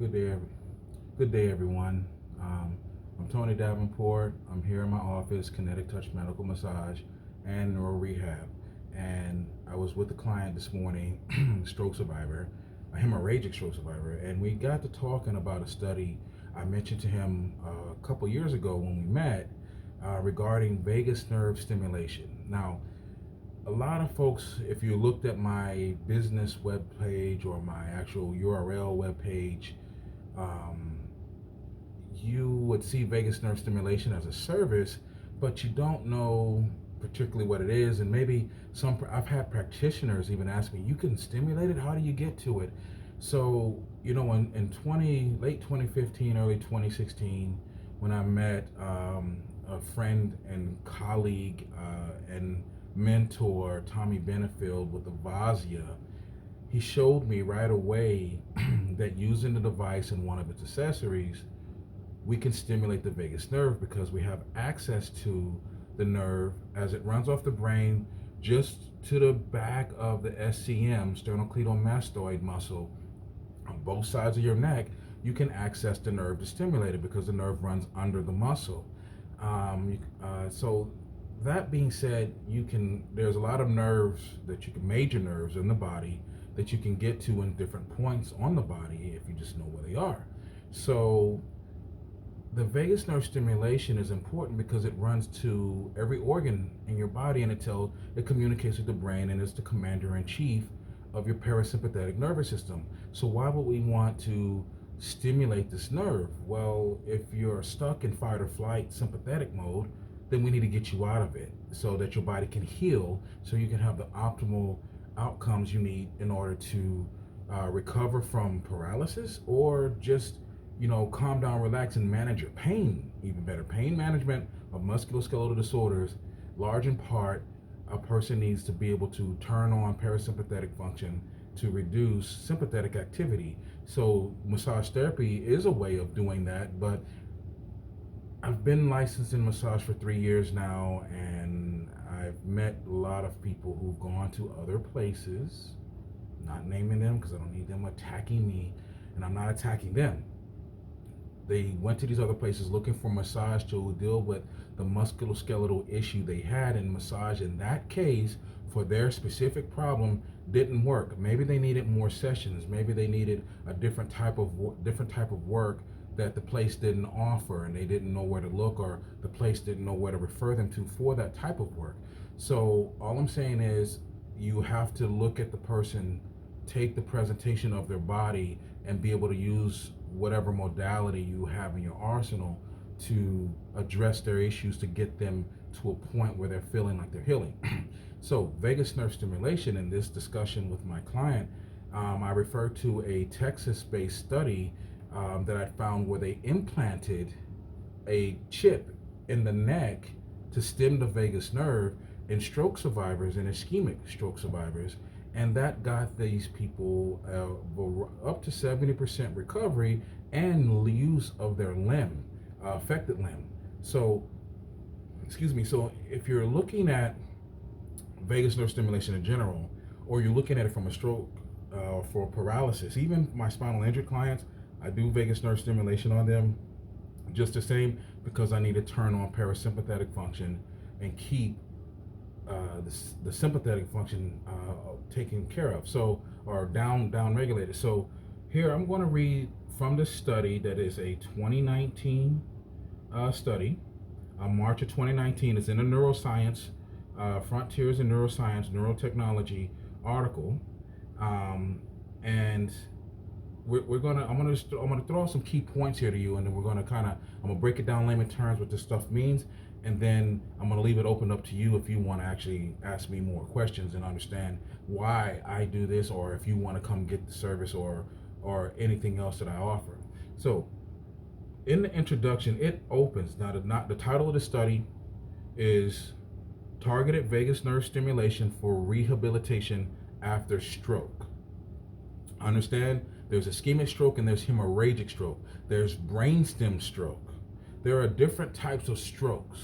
Good day, good day, everyone. I'm Tony Davenport. I'm here in my office, Kinetic Touch Medical Massage and Neuro Rehab. And I was with a client this morning, stroke survivor, a hemorrhagic stroke survivor, and we got to talking about a study I mentioned to him a couple years ago when we met regarding vagus nerve stimulation. Now, a lot of folks, if you looked at my business web page or my actual URL web page, um, you would see vagus nerve stimulation as a service, but you don't know particularly what it is. And maybe I've had practitioners even ask me, you can stimulate it, how do you get to it? So, in late 2015, early 2016, when I met a friend and colleague and mentor, Tommy Benefield, with the Vasia, he showed me right away that using the device and one of its accessories, we can stimulate the vagus nerve because we have access to the nerve as it runs off the brain just to the back of the SCM, sternocleidomastoid muscle, on both sides of your neck. You can access the nerve to stimulate it because the nerve runs under the muscle. So that being said, there's a lot of nerves major nerves in the body that you can get to in different points on the body if you just know where they are. So the vagus nerve stimulation is important because it runs to every organ in your body, and it communicates with the brain, and it's the commander in chief of your parasympathetic nervous system. So why would we want to stimulate this nerve? Well, if you're stuck in fight or flight sympathetic mode, then we need to get you out of it so that your body can heal, so you can have the optimal outcomes you need in order to recover from paralysis, or just calm down, relax, and manage your pain even better. Pain management of musculoskeletal disorders, large in part, a person needs to be able to turn on parasympathetic function to reduce sympathetic activity. So massage therapy is a way of doing that, but I've been licensed in massage for 3 years now, and I've met a lot of people who've gone to other places, not naming them because I don't need them attacking me, and I'm not attacking them. They went to these other places looking for massage to deal with the musculoskeletal issue they had, and massage in that case for their specific problem didn't work. Maybe they needed more sessions. Maybe they needed a different type of work that the place didn't offer, and they didn't know where to look, or the place didn't know where to refer them to for that type of work. So all I'm saying is you have to look at the person, take the presentation of their body, and be able to use whatever modality you have in your arsenal to address their issues to get them to a point where they're feeling like they're healing. So vagus nerve stimulation, in this discussion with my client, I refer to a Texas-based study that I found where they implanted a chip in the neck to stim the vagus nerve in stroke survivors and ischemic stroke survivors, and that got these people up to 70% recovery and use of their limb, affected limb. So, so if you're looking at vagus nerve stimulation in general, or you're looking at it from a stroke for paralysis, even my spinal injured clients, I do vagus nerve stimulation on them just the same, because I need to turn on parasympathetic function and keep the sympathetic function taken care of, or down regulated. So here I'm going to read from this study that is a 2019 study, March of 2019. It's in a neuroscience, Frontiers in Neuroscience, Neurotechnology article, and I'm gonna throw out some key points here to you, and then I'm gonna break it down layman terms what this stuff means, and then I'm gonna leave it open up to you if you want to actually ask me more questions and understand why I do this, or if you want to come get the service or anything else that I offer. So in the introduction, it opens, the title of the study is Targeted Vagus Nerve Stimulation for Rehabilitation After Stroke. Understand, there's ischemic stroke and there's hemorrhagic stroke. There's brainstem stroke. There are different types of strokes.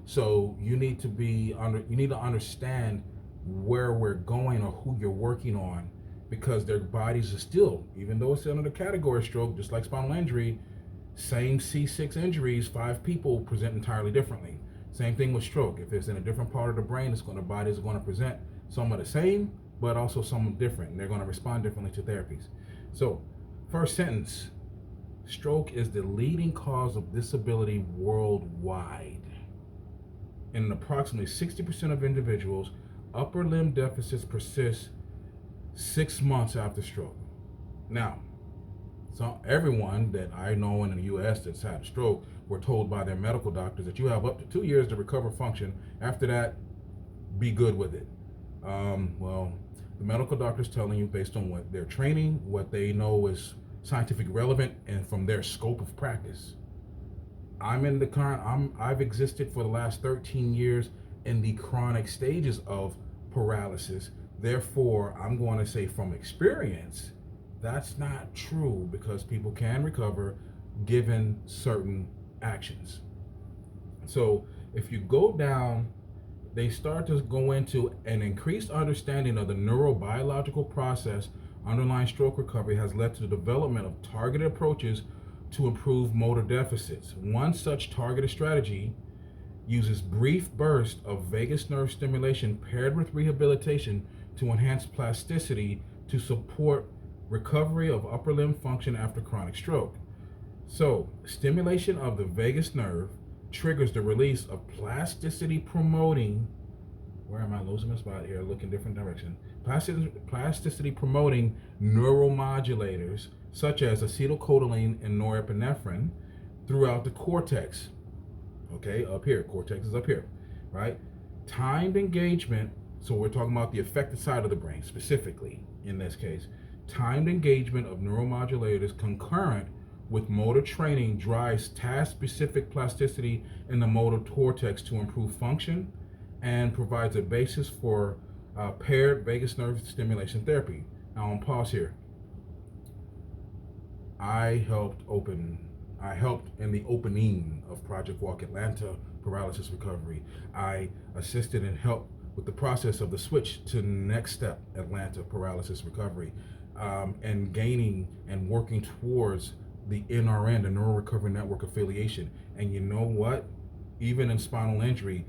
So you need to understand where we're going or who you're working on because their bodies are still, even though it's under the category of stroke, just like spinal injury, same C6 injuries, 5 people present entirely differently. Same thing with stroke. If it's in a different part of the brain, the body is going to present some of the same, but also some different. And they're going to respond differently to therapies. So, first sentence, stroke is the leading cause of disability worldwide. In approximately 60% of individuals, upper limb deficits persist 6 months after stroke. Now, so everyone that I know in the U.S. that's had a stroke were told by their medical doctors that you have up to 2 years to recover function. After that, be good with it. Well, the medical doctor's telling you based on what their training, what they know is scientific relevant, and from their scope of practice. I've existed for the last 13 years in the chronic stages of paralysis. Therefore, I'm going to say from experience, that's not true, because people can recover given certain actions. So if you go down, they start to go into an increased understanding of the neurobiological process underlying stroke recovery has led to the development of targeted approaches to improve motor deficits. One such targeted strategy uses brief bursts of vagus nerve stimulation paired with rehabilitation to enhance plasticity to support recovery of upper limb function after chronic stroke. So, stimulation of the vagus nerve triggers the release of plasticity promoting, where am I losing my spot here, looking different direction, plasticity promoting neuromodulators such as acetylcholine and norepinephrine throughout the cortex. Okay, up here, cortex is up here, right? Timed engagement, so we're talking about the affected side of the brain specifically in this case. Timed engagement of neuromodulators concurrent with motor training drives task-specific plasticity in the motor cortex to improve function and provides a basis for paired vagus nerve stimulation therapy. Now, on pause here. I helped in the opening of Project Walk Atlanta Paralysis Recovery. I assisted and helped with the process of the switch to Next Step Atlanta Paralysis Recovery, and gaining and working towards the NRN, the Neuro Recovery Network affiliation. And you know what? Even in spinal injury,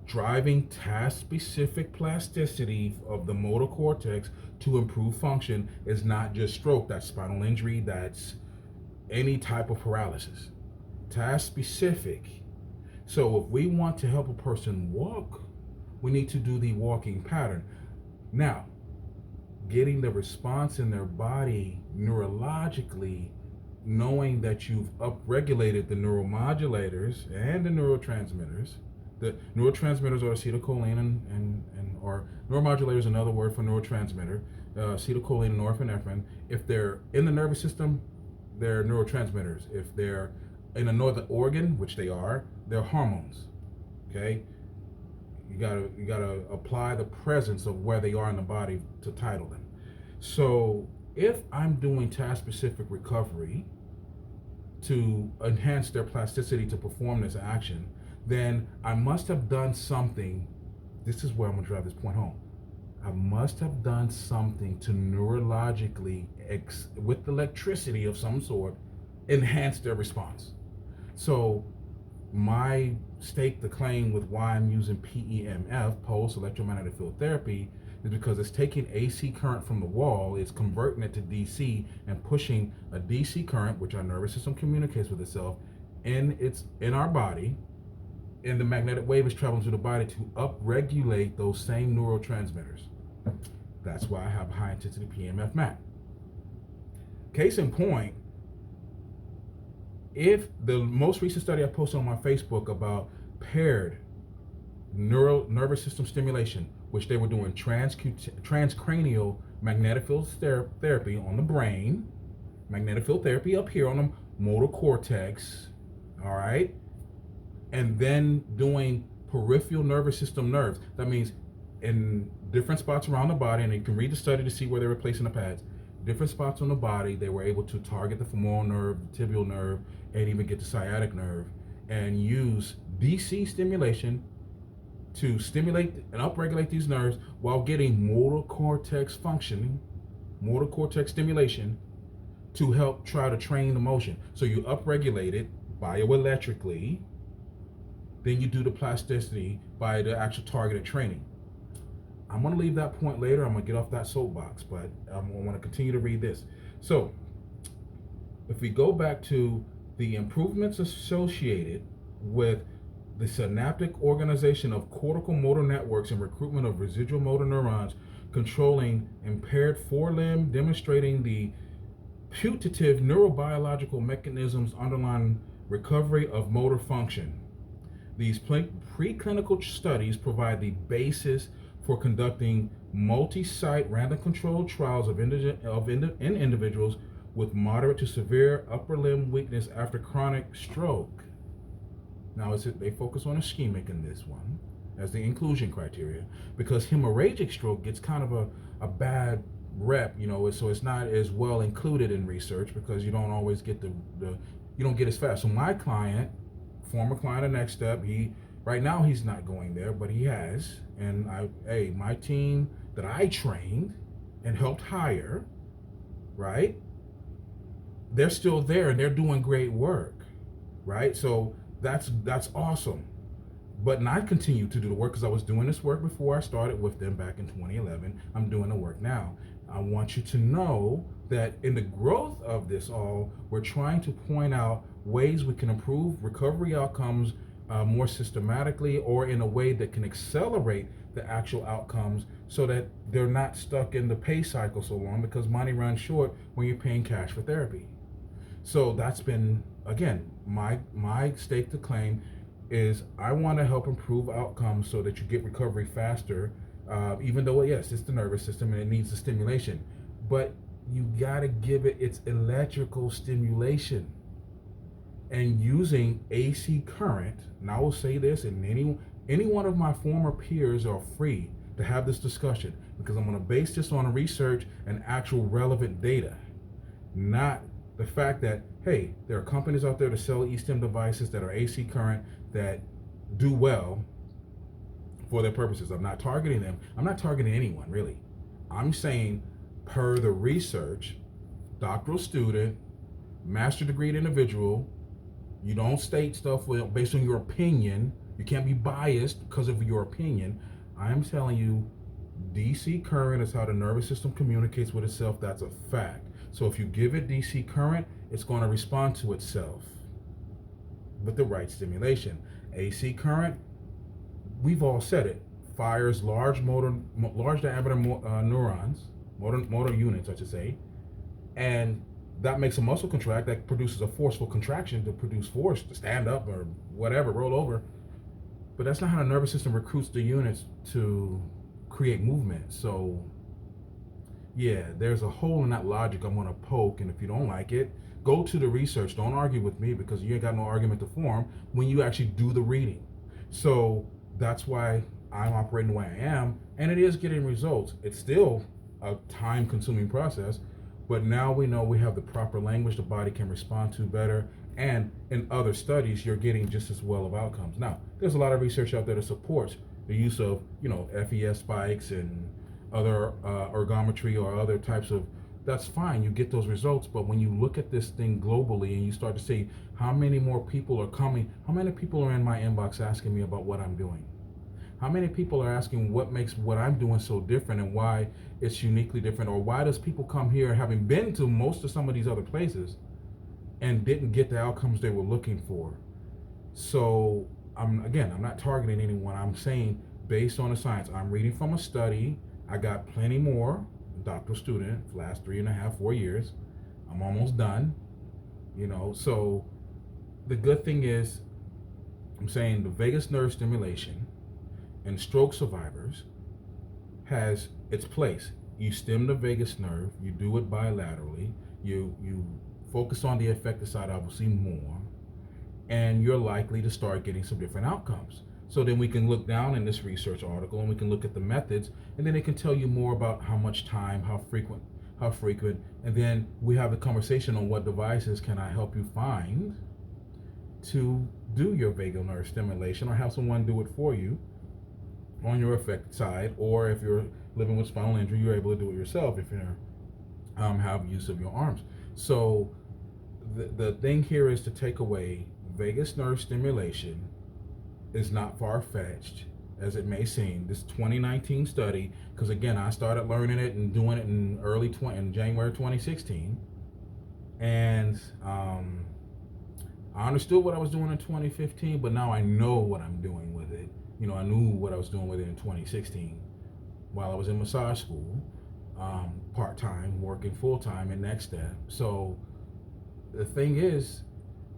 driving task-specific plasticity of the motor cortex to improve function is not just stroke, that's spinal injury, that's any type of paralysis. Task-specific. So if we want to help a person walk, we need to do the walking pattern. Now, getting the response in their body neurologically, knowing that you've upregulated the neuromodulators and the neurotransmitters. The neurotransmitters are acetylcholine or neuromodulators, another word for neurotransmitter, acetylcholine and norepinephrine. If they're in the nervous system, they're neurotransmitters. If they're in another organ, which they are, they're hormones. Okay? You gotta apply the presence of where they are in the body to title them. So if I'm doing task-specific recovery to enhance their plasticity to perform this action, then I must have done something. This is where I'm gonna drive this point home. I must have done something to neurologically, with electricity of some sort, enhance their response. So my stake the claim with why I'm using PEMF, pulse electromagnetic field therapy, is because it's taking AC current from the wall, it's converting it to DC and pushing a DC current, which our nervous system communicates with itself, in our body, and the magnetic wave is traveling through the body to upregulate those same neurotransmitters. That's why I have a high intensity PEMF mat. Case in point, if the most recent study I posted on my Facebook about paired nervous system stimulation, which they were doing transcranial magnetic field therapy on the brain, magnetic field therapy up here on the motor cortex, all right, and then doing peripheral nervous system nerves. That means in different spots around the body, and you can read the study to see where they're replacing the pads. Different spots on the body, they were able to target the femoral nerve, the tibial nerve, and even get the sciatic nerve, and use DC stimulation to stimulate and upregulate these nerves while getting motor cortex functioning, motor cortex stimulation, to help try to train the motion. So you upregulate it bioelectrically, then you do the plasticity by the actual targeted training. I'm going to leave that point later. I'm going to get off that soapbox, but I want to continue to read this. So if we go back to the improvements associated with the synaptic organization of cortical motor networks and recruitment of residual motor neurons, controlling impaired forelimb, demonstrating the putative neurobiological mechanisms underlying recovery of motor function. These preclinical studies provide the basis for conducting multi-site random controlled trials in individuals with moderate to severe upper limb weakness after chronic stroke. Now, they focus on ischemic in this one as the inclusion criteria, because hemorrhagic stroke gets kind of a bad rep, so it's not as well included in research because you don't always get you don't get as fast. So my client, former client of Next Step, right now he's not going there, but he has, and my team that I trained and helped hire, right? They're still there and they're doing great work, right? So that's awesome. But I continue to do the work because I was doing this work before I started with them back in 2011. I'm doing the work now. I want you to know that in the growth of this all, we're trying to point out ways we can improve recovery outcomes more systematically, or in a way that can accelerate the actual outcomes so that they're not stuck in the pay cycle so long, because money runs short when you're paying cash for therapy. So that's been, again, my stake to claim is I want to help improve outcomes so that you get recovery faster, even though, yes, it's the nervous system and it needs the stimulation, but you got to give it its electrical stimulation. And using AC current, and I will say this, and any one of my former peers are free to have this discussion, because I'm going to base this on research and actual relevant data, not the fact that, hey, there are companies out there to sell e-stim devices that are AC current that do well for their purposes. I'm not targeting them. I'm not targeting anyone, really. I'm saying, per the research, doctoral student, master degree individual, you don't state stuff based on your opinion. You can't be biased because of your opinion. I am telling you, DC current is how the nervous system communicates with itself. That's a fact. So if you give it DC current, it's going to respond to itself with the right stimulation. AC current, we've all said it, fires large diameter neurons, motor units, I should say, and that makes a muscle contract that produces a forceful contraction to produce force to stand up or whatever, roll over. But that's not how the nervous system recruits the units to create movement. So yeah, there's a hole in that logic I'm going to poke, and if you don't like it, go to the research. Don't argue with me, because you ain't got no argument to form when you actually do the reading. So that's why I'm operating the way I am, and it is getting results. It's still a time-consuming process, but now we know we have the proper language the body can respond to better, and in other studies, you're getting just as well of outcomes. Now, there's a lot of research out there that supports the use of, FES spikes and other ergometry or other types of, that's fine, you get those results, but when you look at this thing globally and you start to see how many more people are coming, how many people are in my inbox asking me about what I'm doing? How many people are asking what makes what I'm doing so different and why it's uniquely different, or why does people come here having been to most of some of these other places and didn't get the outcomes they were looking for? So I'm not targeting anyone. I'm saying based on the science. I'm reading from a study. I got plenty more, doctoral student, last 3.5, 4 years. I'm almost done, so the good thing is, I'm saying the vagus nerve stimulation and stroke survivors has its place. You stim the vagus nerve, you do it bilaterally, you focus on the affected side obviously more, and you're likely to start getting some different outcomes. So then we can look down in this research article and we can look at the methods, and then it can tell you more about how much time, how frequent, and then we have a conversation on what devices can I help you find to do your vagal nerve stimulation, or have someone do it for you. on your affected side, or if you're living with spinal injury, you're able to do it yourself if you have use of your arms. So the thing here is to take away vagus nerve stimulation is not far-fetched as it may seem. This 2019 study, because again, I started learning it and doing it in January 2016, and I understood what I was doing in 2015, but now I know what I'm doing with it. I knew what I was doing with it in 2016 while I was in massage school, part-time, working full-time in Next Step. So the thing is,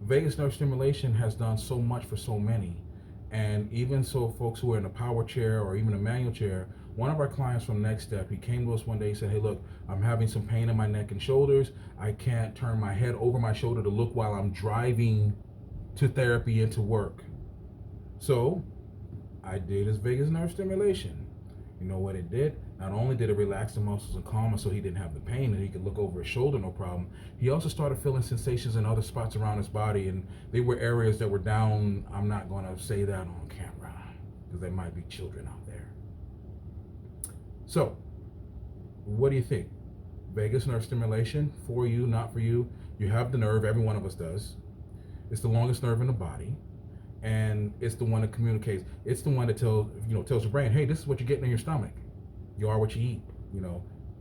vagus nerve stimulation has done so much for so many. And even so, folks who are in a power chair or even a manual chair, one of our clients from Next Step, he came to us one day and said, hey, look, I'm having some pain in my neck and shoulders. I can't turn my head over my shoulder to look while I'm driving to therapy and to work. So I did his vagus nerve stimulation. You know what it did? Not only did it relax the muscles and calm him so he didn't have the pain and he could look over his shoulder no problem, he also started feeling sensations in other spots around his body, and they were areas that were down. I'm not going to say that on camera because there might be children out there. So what do you think? Vagus nerve stimulation, for you, not for you? You have the nerve, every one of us does. It's the longest nerve in the body, and it's the one that communicates. It's the one that tells your brain, hey, this is what you're getting in your stomach. You are what you eat,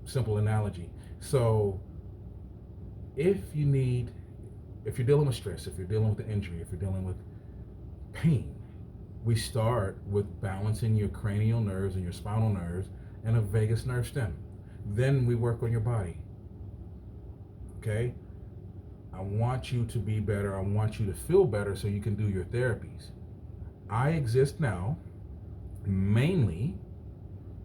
simple analogy. So if you're dealing with stress, if you're dealing with an injury, if you're dealing with pain, we start with balancing your cranial nerves and your spinal nerves and a vagus nerve stem. Then we work on your body. Okay? I want you to be better. I want you to feel better so you can do your therapies. I exist now mainly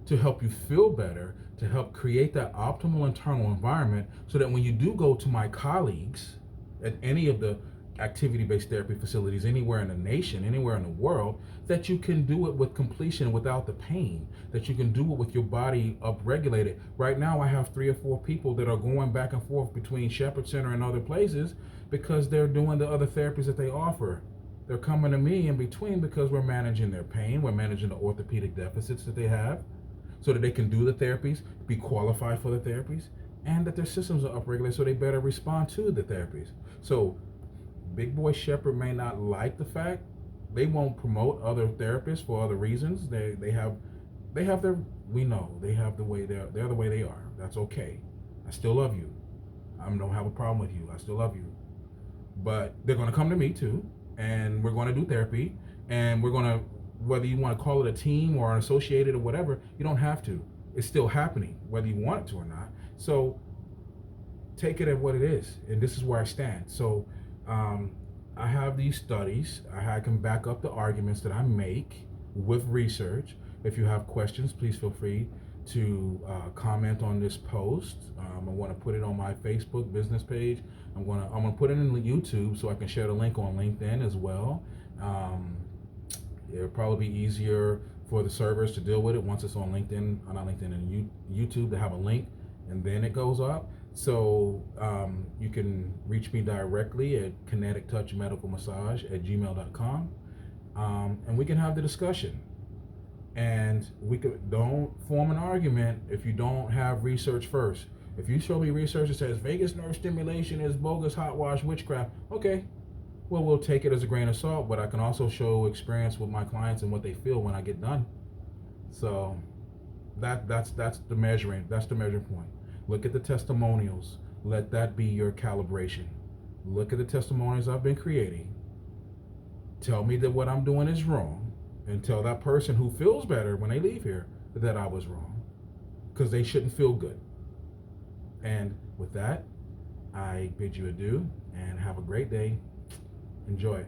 to help you feel better, to help create that optimal internal environment so that when you do go to my colleagues at any of the activity-based therapy facilities anywhere in the nation, anywhere in the world, that you can do it with completion without the pain, that you can do it with your body upregulated. Right now, I have 3 or 4 people that are going back and forth between Shepherd Center and other places because they're doing the other therapies that they offer. They're coming to me in between because we're managing their pain, we're managing the orthopedic deficits that they have, so that they can do the therapies, be qualified for the therapies, and that their systems are upregulated so they better respond to the therapies. So Big Boy Shepherd may not like the fact they won't promote other therapists for other reasons. They have their, we know they have the way they're the way they are. That's okay. I still love you. I don't have a problem with you. I still love you. But they're going to come to me too, and we're going to do therapy, and we're going to, whether you want to call it a team or an associated or whatever, you don't have to. It's still happening, whether you want it to or not. So take it at what it is, and this is where I stand. So I have these studies. I can back up the arguments that I make with research. If you have questions, please feel free to comment on this post. I want to put it on my Facebook business page. I'm gonna put it in YouTube so I can share the link on LinkedIn as well. It'll probably be easier for the servers to deal with it once it's on LinkedIn, not LinkedIn, and YouTube, to have a link, and then it goes up. So you can reach me directly at kinetictouchmedicalmassage@gmail.com, and we can have the discussion. And don't form an argument if you don't have research first. If you show me research that says vagus nerve stimulation is bogus, hot wash, witchcraft, okay, well, we'll take it as a grain of salt, but I can also show experience with my clients and what they feel when I get done. So that's the measuring point. Look at the testimonials. Let that be your calibration. Look at the testimonials I've been creating. Tell me that what I'm doing is wrong, and tell that person who feels better when they leave here that I was wrong, because they shouldn't feel good. And with that, I bid you adieu and have a great day. Enjoy it.